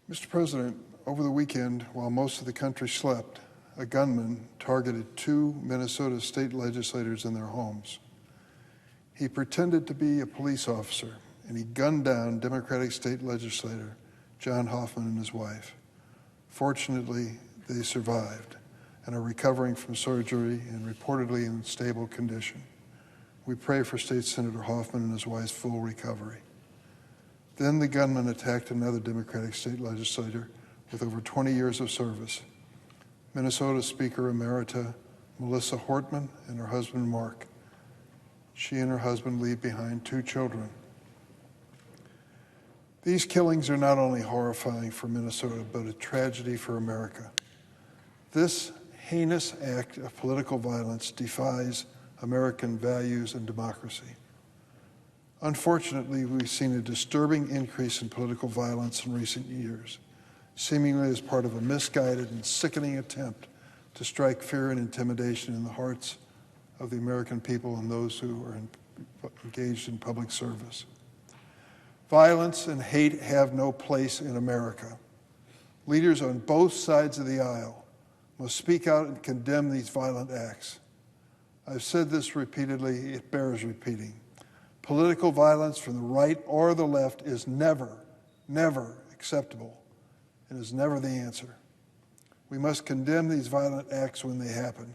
Mr. President, over the weekend, while most of the country slept, a gunman targeted 2 Minnesota state legislators in their homes. He pretended to be a police officer, and he gunned down Democratic state legislator John Hoffman and his wife. Fortunately, they survived and are recovering from surgery and reportedly in stable condition. We pray for State Senator Hoffman and his wife's full recovery. Then the gunman attacked another Democratic state legislator with over 20 years of service, Minnesota Speaker Emerita Melissa Hortman and her husband Mark. She and her husband leave behind 2 children. These killings are not only horrifying for Minnesota, but a tragedy for America. This heinous act of political violence defies American values and democracy. Unfortunately, we've seen a disturbing increase in political violence in recent years, seemingly as part of a misguided and sickening attempt to strike fear and intimidation in the hearts of the American people and those who are engaged in public service. Violence and hate have no place in America. Leaders on both sides of the aisle must speak out and condemn these violent acts. I've said this repeatedly, it bears repeating. Political violence from the right or the left is never, never acceptable and is never the answer. We must condemn these violent acts when they happen,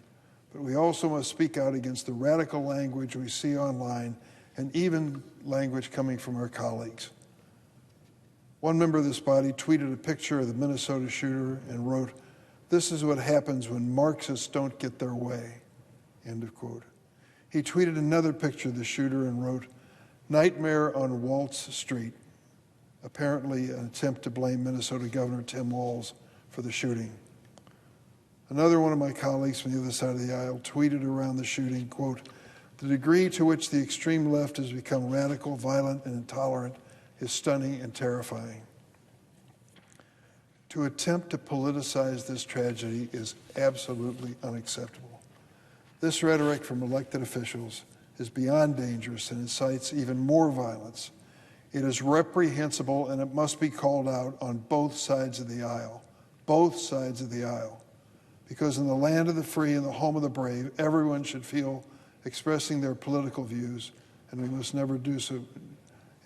but we also must speak out against the radical language we see online and even language coming from our colleagues. One member of this body tweeted a picture of the Minnesota shooter and wrote, "This is what happens when Marxists don't get their way," end of quote. He tweeted another picture of the shooter and wrote, "Nightmare on Waltz Street," apparently an attempt to blame Minnesota Governor Tim Walz for the shooting. Another one of my colleagues from the other side of the aisle tweeted around the shooting, quote, "The degree to which the extreme left has become radical, violent, and intolerant is stunning and terrifying." To attempt to politicize this tragedy is absolutely unacceptable. This rhetoric from elected officials is beyond dangerous and incites even more violence. It is reprehensible and it must be called out on both sides of the aisle, because in the land of the free and the home of the brave, everyone should feel expressing their political views, and we must never do so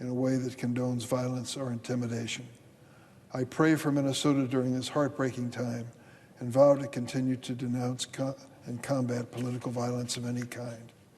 in a way that condones violence or intimidation. I pray for Minnesota during this heartbreaking time and vow to continue to denounce and combat political violence of any kind.